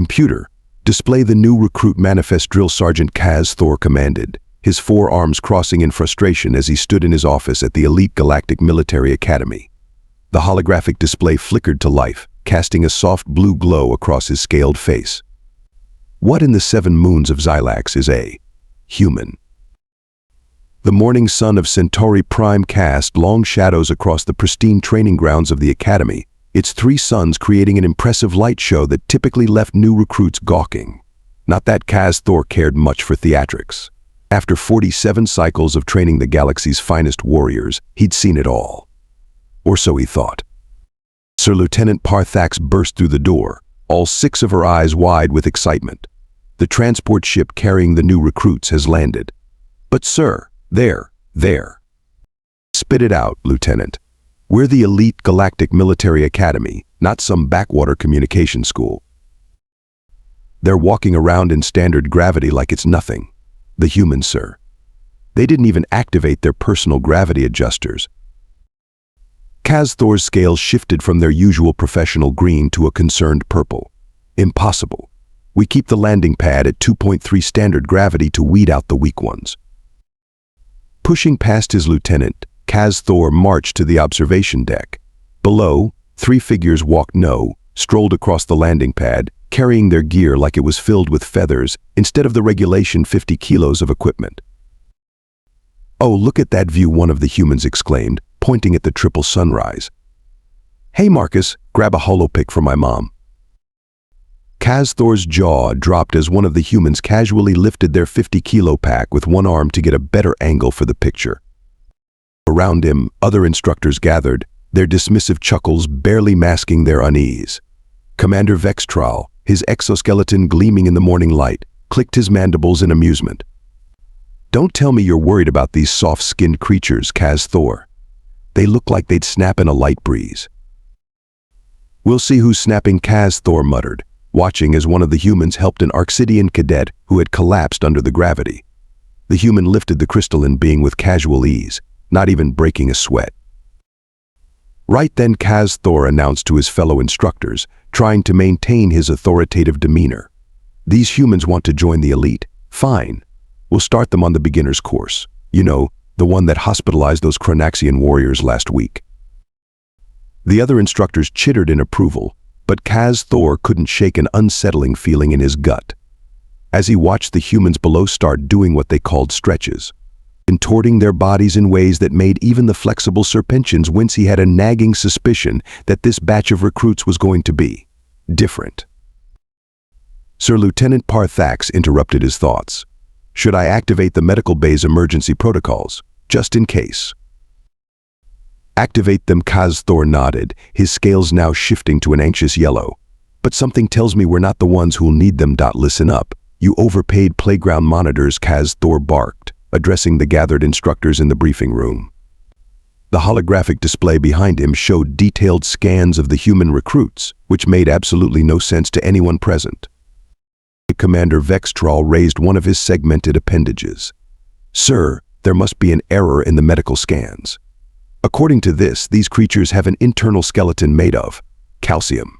Computer, display the new recruit manifest, Drill Sergeant Kaz'thor commanded, his forearms crossing in frustration as he stood in his office at the Elite Galactic Military Academy. The holographic display flickered to life, casting a soft blue glow across his scaled face. What in the 7 moons of Xylax is a human? The morning sun of Centauri Prime cast long shadows across the pristine training grounds of the Academy, its 3 suns creating an impressive light show that typically left new recruits gawking. Not that Kaz'thor cared much for theatrics. After 47 cycles of training the galaxy's finest warriors, he'd seen it all. Or so he thought. Sir Lieutenant Parthax burst through the door, all 6 of her eyes wide with excitement. The transport ship carrying the new recruits has landed. But sir, there. Spit it out, Lieutenant. We're the Elite Galactic Military Academy, not some backwater communication school. They're walking around in standard gravity like it's nothing. The humans, sir. They didn't even activate their personal gravity adjusters. Kaz'thor's scales shifted from their usual professional green to a concerned purple. Impossible. We keep the landing pad at 2.3 standard gravity to weed out the weak ones. Pushing past his lieutenant, Kaz'thor marched to the observation deck. Below, 3 figures strolled across the landing pad, carrying their gear like it was filled with feathers instead of the regulation 50 kilos of equipment. "Oh, look at that view," one of the humans exclaimed, pointing at the triple sunrise. "Hey Marcus, grab a holopic for my mom." Kaz'thor's jaw dropped as one of the humans casually lifted their 50-kilo pack with one arm to get a better angle for the picture. Around him, other instructors gathered, their dismissive chuckles barely masking their unease. Commander Vextral, his exoskeleton gleaming in the morning light, clicked his mandibles in amusement. "Don't tell me you're worried about these soft-skinned creatures, Kaz'thor. They look like they'd snap in a light breeze." "We'll see who's snapping," Kaz'thor muttered, watching as one of the humans helped an Arcsidian cadet who had collapsed under the gravity. The human lifted the crystalline being with casual ease, not even breaking a sweat. Right then Kaz'thor announced to his fellow instructors, trying to maintain his authoritative demeanor. "These humans want to join the elite? Fine. We'll start them on the beginner's course. You know, the one that hospitalized those Chronaxian warriors last week." The other instructors chittered in approval, but Kaz'thor couldn't shake an unsettling feeling in his gut. As he watched the humans below start doing what they called stretches, contorting their bodies in ways that made even the flexible Serpentians wince, he had a nagging suspicion that this batch of recruits was going to be different. Sir Lieutenant Parthax interrupted his thoughts. "Should I activate the medical bay's emergency protocols, just in case?" "Activate them," Kaz'thor nodded, his scales now shifting to an anxious yellow. "But something tells me we're not the ones who'll need them. Listen up, you overpaid playground monitors," Kaz'thor barked, addressing the gathered instructors in the briefing room. The holographic display behind him showed detailed scans of the human recruits, which made absolutely no sense to anyone present. Commander Vextral raised one of his segmented appendages. "Sir, there must be an error in the medical scans. According to this, these creatures have an internal skeleton made of calcium."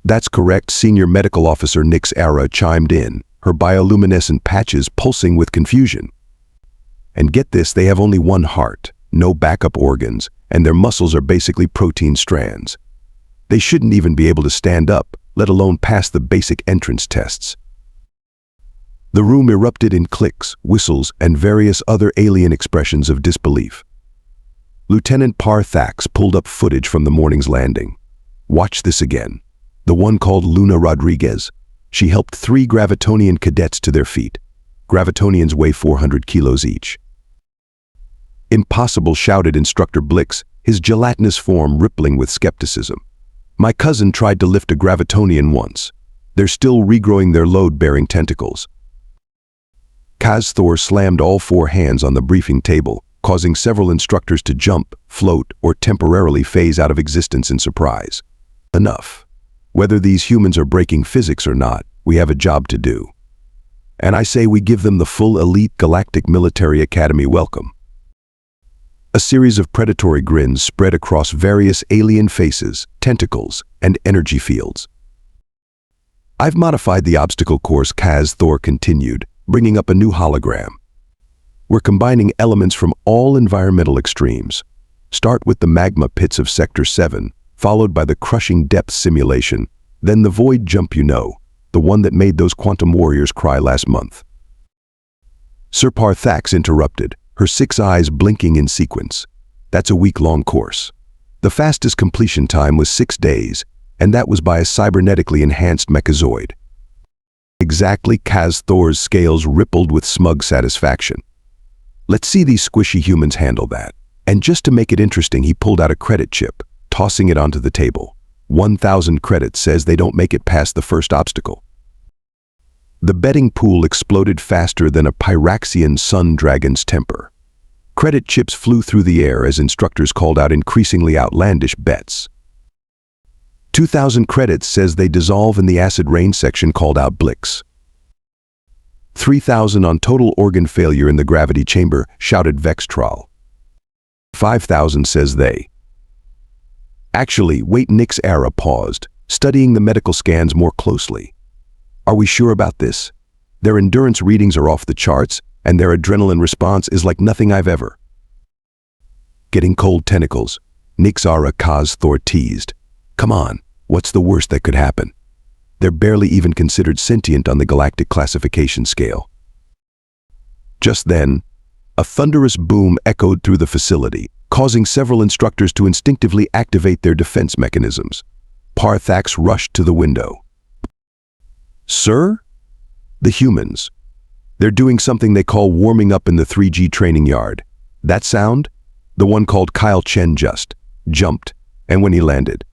"That's correct," Senior Medical Officer Nyx Ara chimed in, her bioluminescent patches pulsing with confusion. "And get this, they have only one heart, no backup organs, and their muscles are basically protein strands. They shouldn't even be able to stand up, let alone pass the basic entrance tests." The room erupted in clicks, whistles, and various other alien expressions of disbelief. Lieutenant Parthax pulled up footage from the morning's landing. "Watch this again. The one called Luna Rodriguez. She helped 3 Gravitonian cadets to their feet. Gravitonians weigh 400 kilos each." "Impossible," shouted Instructor Blix, his gelatinous form rippling with skepticism. "My cousin tried to lift a Gravitonian once. They're still regrowing their load-bearing tentacles." Kaz'thor slammed all 4 hands on the briefing table, causing several instructors to jump, float, or temporarily phase out of existence in surprise. "Enough. Whether these humans are breaking physics or not, we have a job to do. And I say we give them the full Elite Galactic Military Academy welcome." A series of predatory grins spread across various alien faces, tentacles, and energy fields. I've modified the obstacle course, Kaz'thor continued, bringing up a new hologram. We're combining elements from all environmental extremes. Start with the magma pits of Sector 7, followed by the crushing depth simulation, then the void jump, the one that made those quantum warriors cry last month. Sir Parthax interrupted, her 6 eyes blinking in sequence. That's a week-long course. The fastest completion time was 6 days, and that was by a cybernetically enhanced mechazoid. Exactly, Kaz'thor's scales rippled with smug satisfaction. Let's see these squishy humans handle that. And just to make it interesting, he pulled out a credit chip, tossing it onto the table. 1,000 credits says they don't make it past the first obstacle. The betting pool exploded faster than a Pyraxian sun dragon's temper. Credit chips flew through the air as instructors called out increasingly outlandish bets. 2,000 credits says they dissolve in the acid rain section called out Blix. 3,000 on total organ failure in the gravity chamber, shouted Vextral. 5,000 says they. Actually, wait, Nick's era paused, studying the medical scans more closely. Are we sure about this? Their endurance readings are off the charts, and their adrenaline response is like nothing I've ever. Getting cold tentacles, Nixara Kaz'thor teased. Come on, what's the worst that could happen? They're barely even considered sentient on the galactic classification scale. Just then, a thunderous boom echoed through the facility, causing several instructors to instinctively activate their defense mechanisms. Parthax rushed to the window. Sir? The humans. They're doing something they call warming up in the 3G training yard. That sound? The one called Kyle Chen just jumped, and when he landed.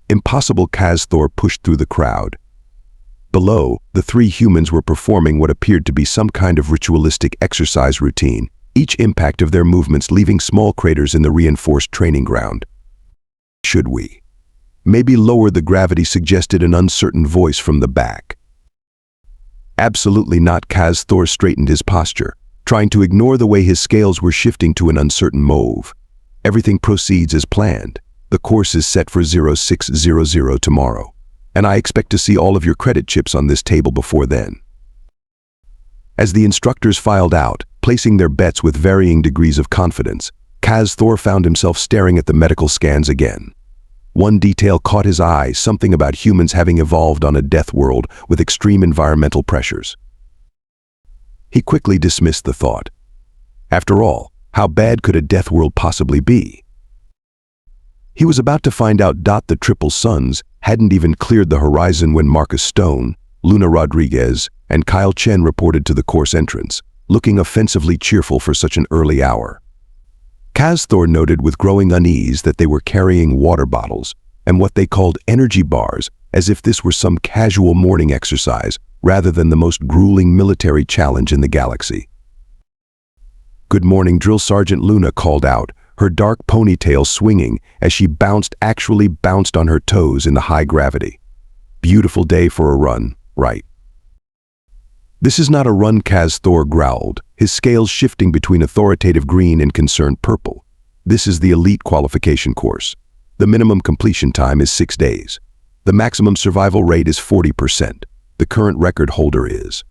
Impossible, Kaz'thor pushed through the crowd. Below, the 3 humans were performing what appeared to be some kind of ritualistic exercise routine, each impact of their movements leaving small craters in the reinforced training ground. Should we? Maybe lower the gravity, suggested an uncertain voice from the back. Absolutely not, Kaz'thor straightened his posture, trying to ignore the way his scales were shifting to an uncertain mauve. Everything proceeds as planned. The course is set for 0600 tomorrow, and I expect to see all of your credit chips on this table before then. As the instructors filed out, placing their bets with varying degrees of confidence, Kaz'thor found himself staring at the medical scans again. One detail caught his eye, something about humans having evolved on a death world with extreme environmental pressures. He quickly dismissed the thought. After all, how bad could a death world possibly be? He was about to find out the triple suns hadn't even cleared the horizon when Marcus Stone, Luna Rodriguez, and Kyle Chen reported to the course entrance, looking offensively cheerful for such an early hour. Kaz'thor noted with growing unease that they were carrying water bottles and what they called energy bars, as if this were some casual morning exercise rather than the most grueling military challenge in the galaxy. Good morning, Drill Sergeant Luna called out, her dark ponytail swinging as she actually bounced on her toes in the high gravity. Beautiful day for a run, right? This is not a run, Kaz'thor growled, his scales shifting between authoritative green and concerned purple. This is the elite qualification course. The minimum completion time is 6 days. The maximum survival rate is 40%. The current record holder is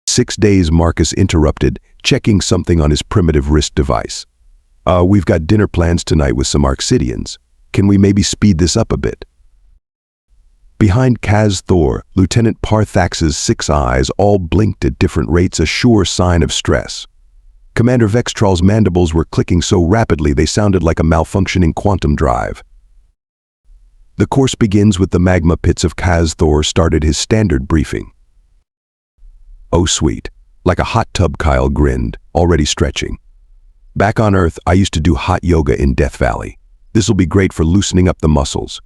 6 days, Marcus interrupted, checking something on his primitive wrist device. We've got dinner plans tonight with some Arxidians. Can we maybe speed this up a bit? Behind Kaz'thor, Lieutenant Parthax's 6 eyes all blinked at different rates, a sure sign of stress. Commander Vextral's mandibles were clicking so rapidly they sounded like a malfunctioning quantum drive. The course begins with the magma pits of Kaz'thor, started his standard briefing. Oh sweet, like a hot tub, Kyle grinned, already stretching. Back on Earth, I used to do hot yoga in Death Valley. This'll be great for loosening up the muscles.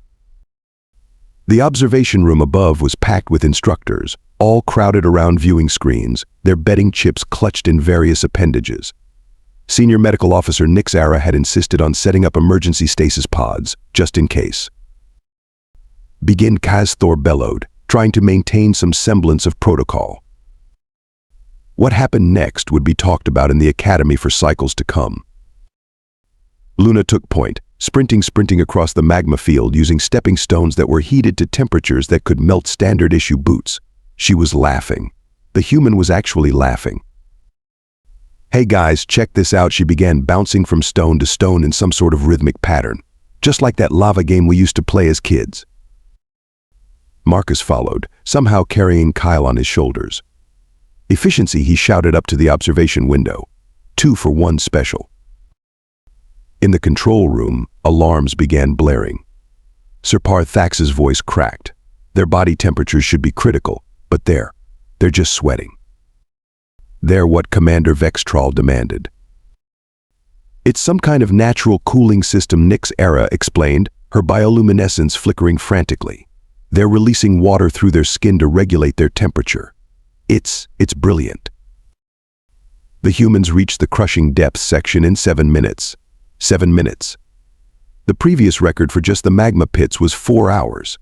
The observation room above was packed with instructors, all crowded around viewing screens, their betting chips clutched in various appendages. Senior Medical Officer Nixara had insisted on setting up emergency stasis pods, just in case. Begin, Kaz'thor bellowed, trying to maintain some semblance of protocol. What happened next would be talked about in the Academy for cycles to come. Luna took point, sprinting across the magma field using stepping stones that were heated to temperatures that could melt standard-issue boots. She was laughing. The human was actually laughing. "Hey guys, check this out," she began, bouncing from stone to stone in some sort of rhythmic pattern, just like that lava game we used to play as kids. Marcus followed, somehow carrying Kyle on his shoulders. "Efficiency," he shouted up to the observation window. 2 for 1 special. In the control room, alarms began blaring. Sir Parthax's voice cracked. Their body temperatures should be critical, but they're just sweating. They're what Commander Vextral demanded. "It's some kind of natural cooling system," Nyx Era explained, her bioluminescence flickering frantically. "They're releasing water through their skin to regulate their temperature. It's brilliant." The humans reached the crushing depths section in 7 minutes. 7 minutes. The previous record for just the magma pits was 4 hours.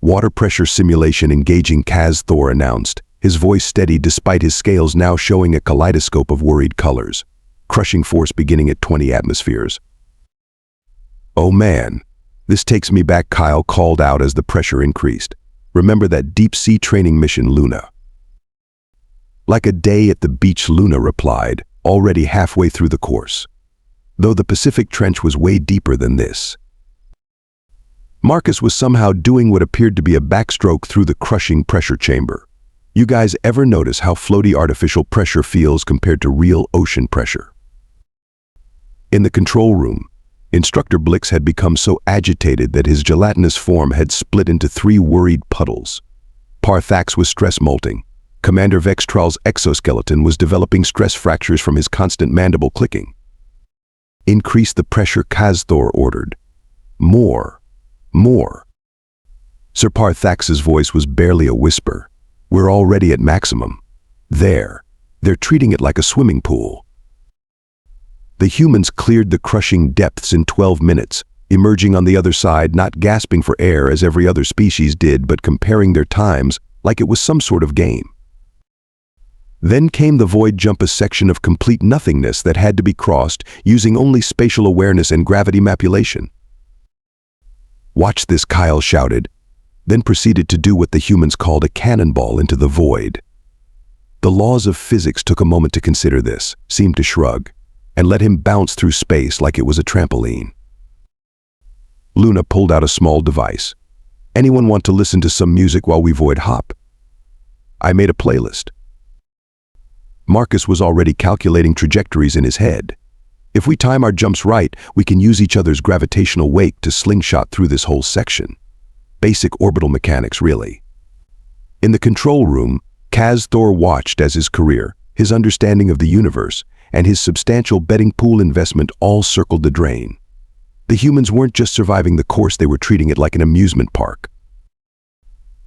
"Water pressure simulation engaging," Kaz'thor announced, his voice steady despite his scales now showing a kaleidoscope of worried colors. "Crushing force beginning at 20 atmospheres. "Oh man, this takes me back," Kyle called out as the pressure increased. "Remember that deep-sea training mission, Luna?" "Like a day at the beach," Luna replied, already halfway through the course. Though the Pacific Trench was way deeper than this. Marcus was somehow doing what appeared to be a backstroke through the crushing pressure chamber. You guys ever notice how floaty artificial pressure feels compared to real ocean pressure? In the control room, Instructor Blix had become so agitated that his gelatinous form had split into 3 worried puddles. Parthax was stress molting. Commander Vextral's exoskeleton was developing stress fractures from his constant mandible clicking. "Increase the pressure," Kaz'thor ordered. More. Sir Parthax's voice was barely a whisper. "We're already at maximum. They're treating it like a swimming pool." The humans cleared the crushing depths in 12 minutes, emerging on the other side, not gasping for air as every other species did, but comparing their times like it was some sort of game. Then came the void jump, a section of complete nothingness that had to be crossed using only spatial awareness and gravity manipulation. "Watch this," Kyle shouted, then proceeded to do what the humans called a cannonball into the void. The laws of physics took a moment to consider this, seemed to shrug, and let him bounce through space like it was a trampoline. Luna pulled out a small device. "Anyone want to listen to some music while we void hop?" I made a playlist. Marcus was already calculating trajectories in his head. If we time our jumps right, we can use each other's gravitational wake to slingshot through this whole section. Basic orbital mechanics, really. In the control room, Kaz'thor watched as his career, his understanding of the universe, and his substantial betting pool investment all circled the drain. The humans weren't just surviving the course, they were treating it like an amusement park.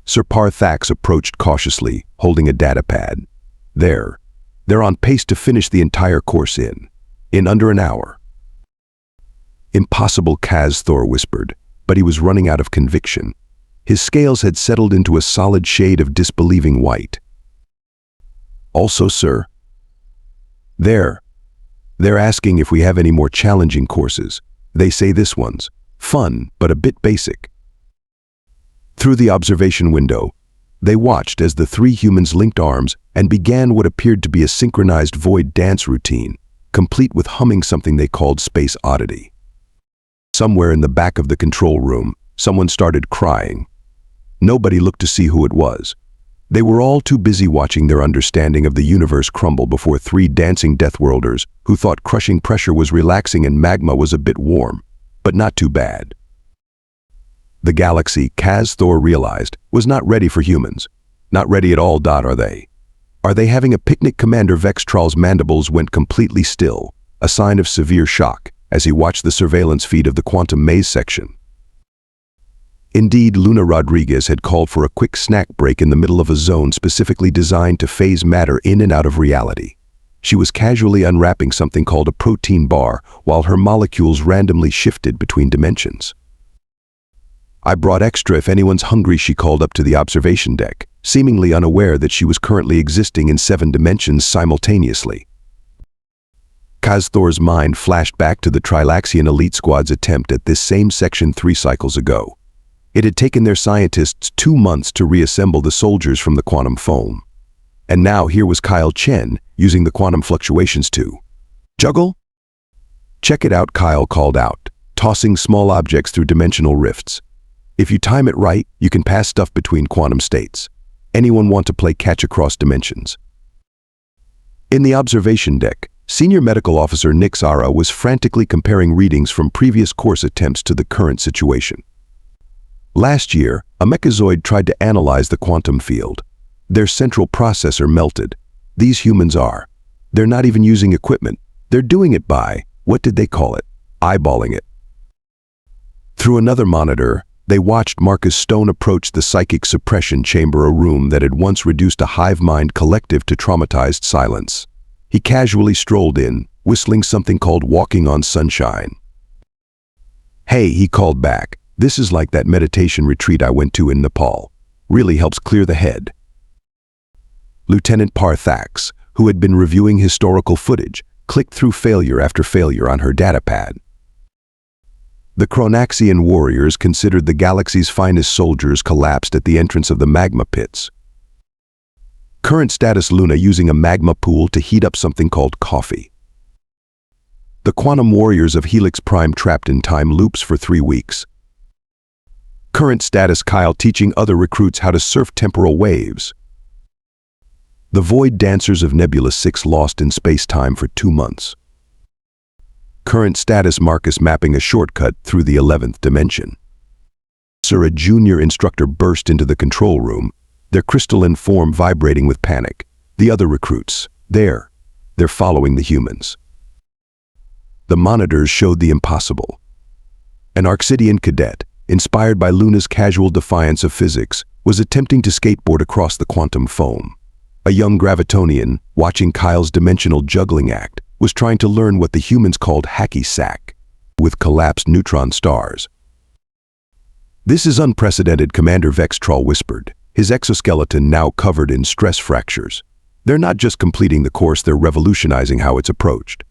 Sir Parthax approached cautiously, holding a data pad. They're on pace to finish the entire course in under an hour. "Impossible," Kaz'thor whispered, but he was running out of conviction. His scales had settled into a solid shade of disbelieving white. "Also, sir, they're asking if we have any more challenging courses. They say this one's fun, but a bit basic." Through the observation window, they watched as the 3 humans linked arms and began what appeared to be a synchronized void dance routine, complete with humming something they called Space Oddity. Somewhere in the back of the control room, someone started crying. Nobody looked to see who it was. They were all too busy watching their understanding of the universe crumble before 3 dancing Deathworlders who thought crushing pressure was relaxing and magma was a bit warm, but not too bad. The galaxy, Kaz'thor realized, was not ready for humans. Not ready at all. Are they? Are they having a picnic? Commander Vextral's mandibles went completely still, a sign of severe shock, as he watched the surveillance feed of the quantum maze section. Indeed, Luna Rodriguez had called for a quick snack break in the middle of a zone specifically designed to phase matter in and out of reality. She was casually unwrapping something called a protein bar while her molecules randomly shifted between dimensions. "I brought extra if anyone's hungry," she called up to the observation deck, seemingly unaware that she was currently existing in 7 dimensions simultaneously. Kaz'thor's mind flashed back to the Trilaxian elite squad's attempt at this same Section 3 cycles ago. It had taken their scientists 2 months to reassemble the soldiers from the quantum foam. And now here was Kyle Chen using the quantum fluctuations to juggle? Check it out, Kyle called out, tossing small objects through dimensional rifts. If you time it right, you can pass stuff between quantum states. Anyone want to play catch across dimensions? In the observation deck, Senior Medical Officer Nick Zara was frantically comparing readings from previous course attempts to the current situation. Last year, a mechazoid tried to analyze the quantum field. Their central processor melted. These humans are. They're not even using equipment. They're doing it by, what did they call it? Eyeballing it. Through another monitor, they watched Marcus Stone approach the psychic suppression chamber, a room that had once reduced a hive mind collective to traumatized silence. He casually strolled in, whistling something called Walking on Sunshine. Hey, he called back. This is like that meditation retreat I went to in Nepal. Really helps clear the head. Lieutenant Parthax, who had been reviewing historical footage, clicked through failure after failure on her datapad. The Chronaxian warriors, considered the galaxy's finest soldiers, collapsed at the entrance of the magma pits. Current status: Luna using a magma pool to heat up something called coffee. The quantum warriors of Helix Prime trapped in time loops for 3 weeks. Current status: Kyle teaching other recruits how to surf temporal waves. The Void Dancers of Nebula 6 lost in space-time for 2 months. Current status: Marcus mapping a shortcut through the 11th dimension. Sir, a junior instructor burst into the control room, their crystalline form vibrating with panic. The other recruits, they're following the humans. The monitors showed the impossible. An Arcsidian cadet, inspired by Luna's casual defiance of physics, was attempting to skateboard across the quantum foam. A young Gravitonian, watching Kyle's dimensional juggling act, was trying to learn what the humans called hacky sack, with collapsed neutron stars. This is unprecedented, Commander Vextrol whispered, his exoskeleton now covered in stress fractures. They're not just completing the course, they're revolutionizing how it's approached.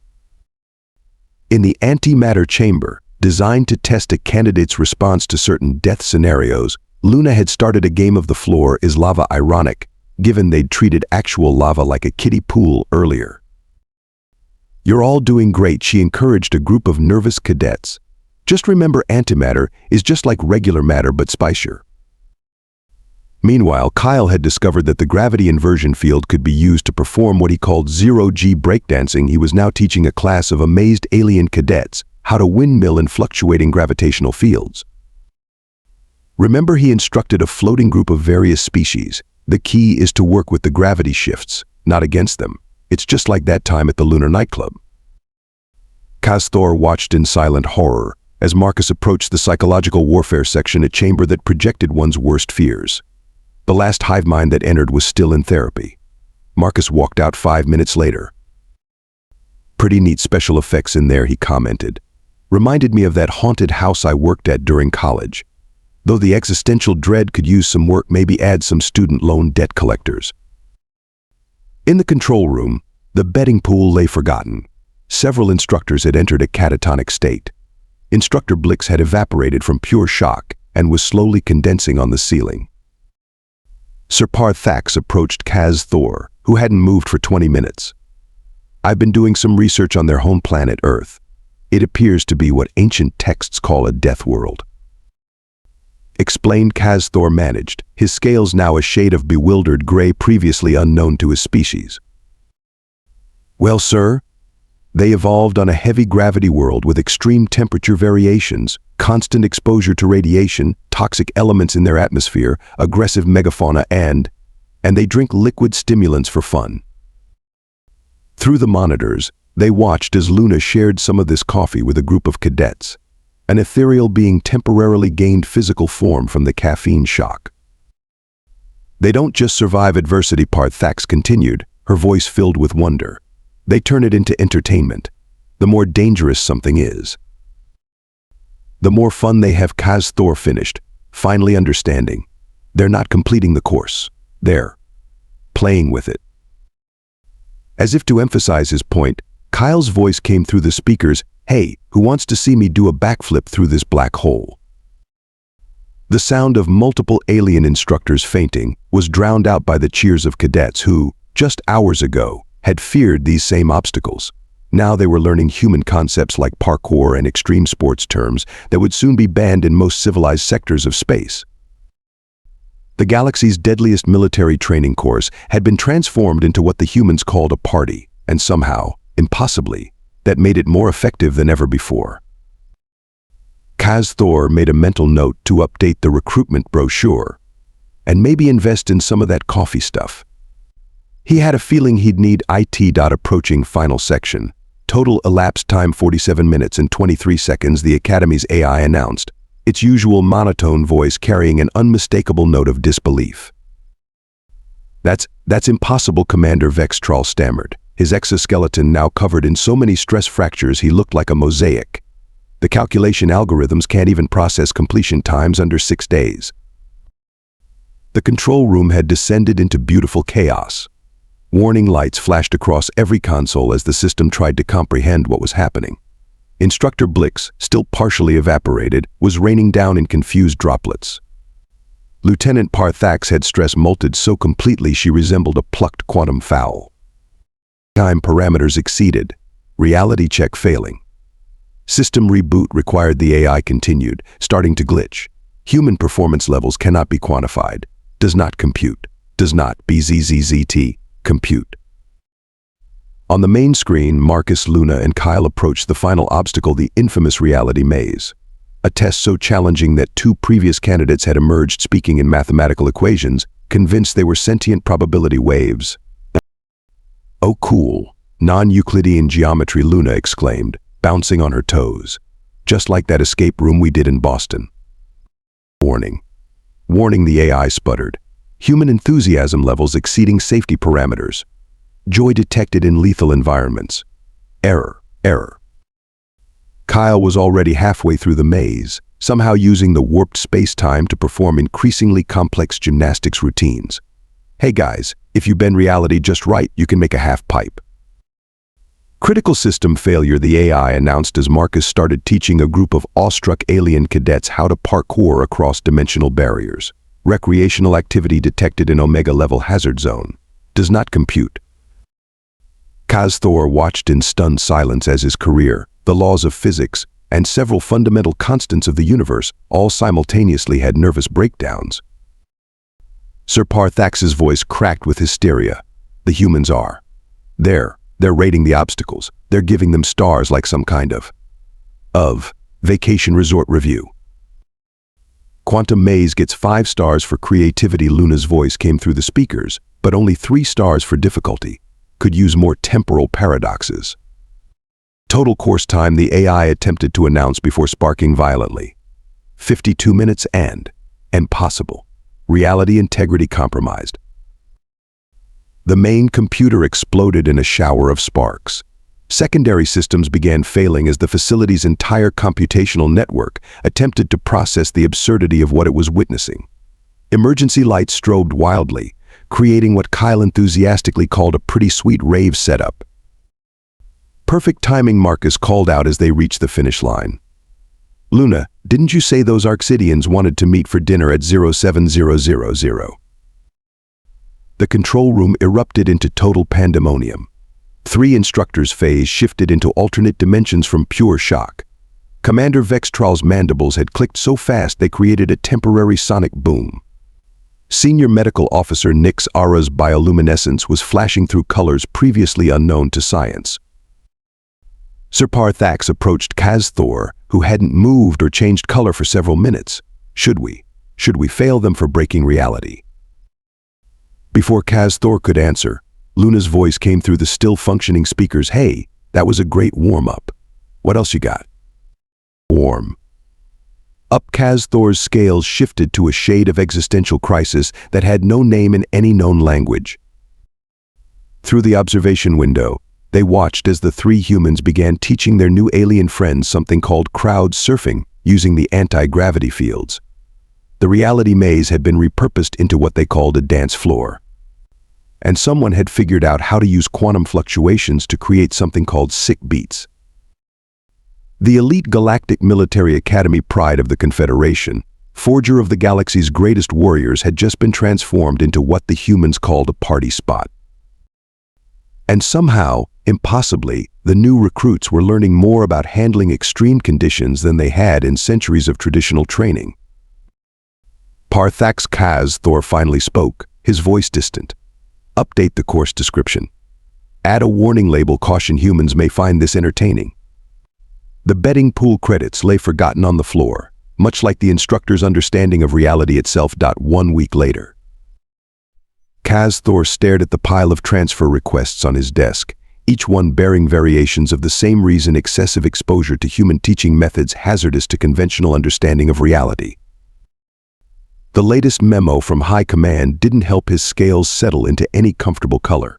In the antimatter chamber, designed to test a candidate's response to certain death scenarios, Luna had started a game of the floor is lava, ironic, given they'd treated actual lava like a kiddie pool earlier. You're all doing great, she encouraged a group of nervous cadets. Just remember, antimatter is just like regular matter but spicier. Meanwhile, Kyle had discovered that the gravity inversion field could be used to perform what he called zero-G breakdancing. He was now teaching a class of amazed alien cadets how to windmill in fluctuating gravitational fields. Remember, he instructed a floating group of various species. The key is to work with the gravity shifts, not against them. It's just like that time at the lunar nightclub. Kaz'thor watched in silent horror as Marcus approached the psychological warfare section, a chamber that projected one's worst fears. The last hive mind that entered was still in therapy. Marcus walked out 5 minutes later. Pretty neat special effects in there, he commented. Reminded me of that haunted house I worked at during college. Though the existential dread could use some work, maybe add some student loan debt collectors. In the control room, the betting pool lay forgotten. Several instructors had entered a catatonic state. Instructor Blix had evaporated from pure shock and was slowly condensing on the ceiling. Sir Parthax approached Kaz'thor, who hadn't moved for 20 minutes. I've been doing some research on their home planet Earth. It appears to be what ancient texts call a death world. Explained, Kaz'thor managed, his scales now a shade of bewildered gray previously unknown to his species. Well, sir, they evolved on a heavy gravity world with extreme temperature variations, constant exposure to radiation, toxic elements in their atmosphere, aggressive megafauna, and they drink liquid stimulants for fun. Through the monitors, they watched as Luna shared some of this coffee with a group of cadets. An ethereal being temporarily gained physical form from the caffeine shock. They don't just survive adversity, Parthax continued, her voice filled with wonder. They turn it into entertainment. The more dangerous something is, the more fun they have, Kaz'thor finished, finally understanding. They're not completing the course. They're playing with it. As if to emphasize his point, Kyle's voice came through the speakers, "Hey, who wants to see me do a backflip through this black hole?" The sound of multiple alien instructors fainting was drowned out by the cheers of cadets who, just hours ago, had feared these same obstacles. Now they were learning human concepts like parkour and extreme sports terms that would soon be banned in most civilized sectors of space. The galaxy's deadliest military training course had been transformed into what the humans called a party, and somehow, impossibly, that made it more effective than ever before. Kaz'thor made a mental note to update the recruitment brochure and maybe invest in some of that coffee stuff. He had a feeling he'd need IT. Approaching final section. Total elapsed time 47 minutes and 23 seconds, the Academy's AI announced, its usual monotone voice carrying an unmistakable note of disbelief. That's impossible, Commander Vextral stammered, his exoskeleton now covered in so many stress fractures he looked like a mosaic. The calculation algorithms can't even process completion times under 6 days. The control room had descended into beautiful chaos. Warning lights flashed across every console as the system tried to comprehend what was happening. Instructor Blix, still partially evaporated, was raining down in confused droplets. Lieutenant Parthax had stress molted so completely she resembled a plucked quantum fowl. Time parameters exceeded. Reality check failing. System reboot required, the AI continued, starting to glitch. Human performance levels cannot be quantified. Does not compute. Does not BZZZT compute. On the main screen, Marcus, Luna, and Kyle approached the final obstacle, the infamous reality maze. A test so challenging that 2 previous candidates had emerged speaking in mathematical equations, convinced they were sentient probability waves. "Oh cool, non-Euclidean geometry," Luna exclaimed, bouncing on her toes. "Just like that escape room we did in Boston." Warning. Warning, the AI sputtered. Human enthusiasm levels exceeding safety parameters. Joy detected in lethal environments. Error. Error. Kyle was already halfway through the maze, somehow using the warped space-time to perform increasingly complex gymnastics routines. "Hey guys, if you bend reality just right, you can make a half pipe." Critical system failure, the AI announced as Marcus started teaching a group of awestruck alien cadets how to parkour across dimensional barriers. Recreational activity detected in Omega-level hazard zone. Does not compute. Kaz'thor watched in stunned silence as his career, the laws of physics, and several fundamental constants of the universe all simultaneously had nervous breakdowns. Sir Parthax's voice cracked with hysteria. "The humans are. They're rating the obstacles. They're giving them stars like some kind of vacation resort review." "Quantum Maze gets 5 stars for creativity," Luna's voice came through the speakers, "but only 3 stars for difficulty. Could use more temporal paradoxes." Total course time, the AI attempted to announce before sparking violently. 52 minutes and impossible. Reality integrity compromised. The main computer exploded in a shower of sparks. Secondary systems began failing as the facility's entire computational network attempted to process the absurdity of what it was witnessing. Emergency lights strobed wildly, creating what Kyle enthusiastically called a pretty sweet rave setup. "Perfect timing," Marcus called out as they reached the finish line. "Luna, didn't you say those Arxidians wanted to meet for dinner at 07000? The control room erupted into total pandemonium. 3 instructors' phase shifted into alternate dimensions from pure shock. Commander Vextral's mandibles had clicked so fast they created a temporary sonic boom. Senior Medical Officer Nyx Ara's bioluminescence was flashing through colors previously unknown to science. Sir Parthax approached Kaz'thor, who hadn't moved or changed color for several minutes. Should we fail them for breaking reality?" Before Kaz'thor could answer, Luna's voice came through the still-functioning speakers. "Hey, that was a great warm-up. What else you got?" Warm. Up, Kaz'thor's scales shifted to a shade of existential crisis that had no name in any known language. Through the observation window, they watched as the 3 humans began teaching their new alien friends something called crowd surfing using the anti-gravity fields. The reality maze had been repurposed into what they called a dance floor. and someone had figured out how to use quantum fluctuations to create something called sick beats. The Elite Galactic Military Academy, pride of the Confederation, forger of the galaxy's greatest warriors, had just been transformed into what the humans called a party spot. And somehow, impossibly, the new recruits were learning more about handling extreme conditions than they had in centuries of traditional training. Parthax Kaz'thor finally spoke, his voice distant. Update the course description. Add a warning label, caution humans may find this entertaining. The betting pool credits lay forgotten on the floor, much like the instructor's understanding of reality itself. 1 week later. Kaz'thor stared at the pile of transfer requests on his desk, each one bearing variations of the same reason: excessive exposure to human teaching methods hazardous to conventional understanding of reality. The latest memo from High Command didn't help his scales settle into any comfortable color.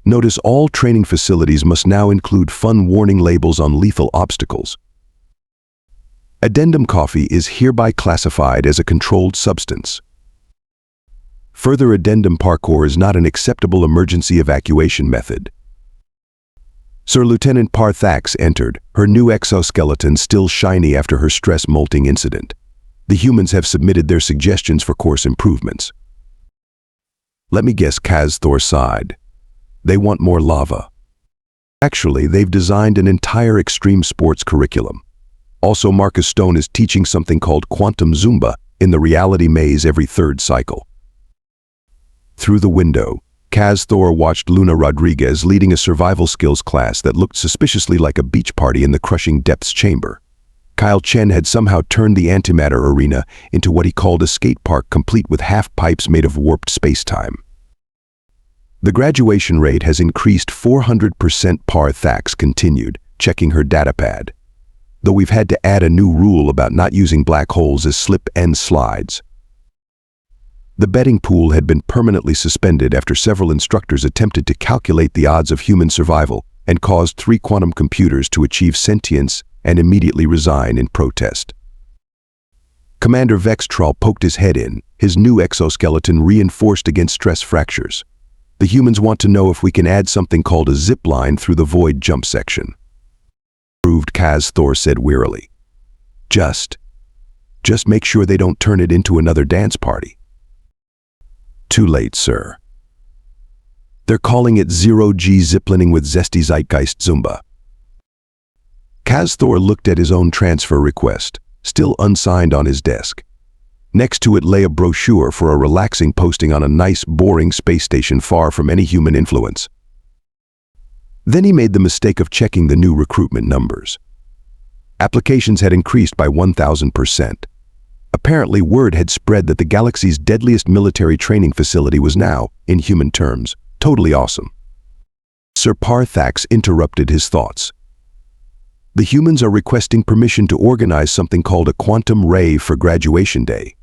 Notice all training facilities must now include fun warning labels on lethal obstacles. Addendum: coffee is hereby classified as a controlled substance. Further addendum: parkour is not an acceptable emergency evacuation method. Sir Lieutenant Parthax entered, her new exoskeleton still shiny after her stress molting incident. The humans have submitted their suggestions for course improvements. Let me guess, Kaz'thor sighed. They want more lava. Actually, they've designed an entire extreme sports curriculum. Also, Marcus Stone is teaching something called quantum Zumba in the reality maze every third cycle. Through the window, Kaz'thor watched Luna Rodriguez leading a survival skills class that looked suspiciously like a beach party in the crushing depths chamber. Kyle Chen had somehow turned the antimatter arena into what he called a skate park, complete with half-pipes made of warped space-time. The graduation rate has increased 400%, Parthax continued, checking her datapad. Though we've had to add a new rule about not using black holes as slip-end slides. The betting pool had been permanently suspended after several instructors attempted to calculate the odds of human survival and caused 3 quantum computers to achieve sentience and immediately resign in protest. Commander Vextral poked his head in, his new exoskeleton reinforced against stress fractures. The humans want to know if we can add something called a zip line through the void jump section. Approved, Kaz'thor said wearily. Just make sure they don't turn it into another dance party. Too late, sir. They're calling it 0G ziplining with zesty zeitgeist Zumba. Kaz'thor looked at his own transfer request, still unsigned, on his desk. Next to it lay a brochure for a relaxing posting on a nice, boring space station far from any human influence. Then he made the mistake of checking the new recruitment numbers. Applications had increased by 1,000%. Apparently, word had spread that the galaxy's deadliest military training facility was now, in human terms, totally awesome. Sir Parthax interrupted his thoughts. The humans are requesting permission to organize something called a quantum rave for graduation day.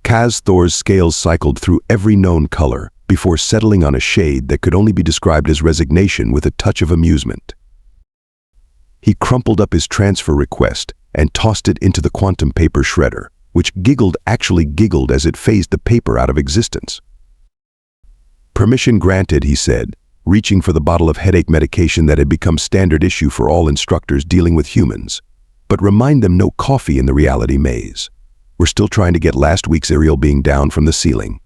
Kaz'thor's scales cycled through every known color before settling on a shade that could only be described as resignation with a touch of amusement. He crumpled up his transfer request and tossed it into the quantum paper shredder, which actually giggled as it phased the paper out of existence. Permission granted, he said, reaching for the bottle of headache medication that had become standard issue for all instructors dealing with humans. But remind them, no coffee in the reality maze. We're still trying to get last week's aerial being down from the ceiling.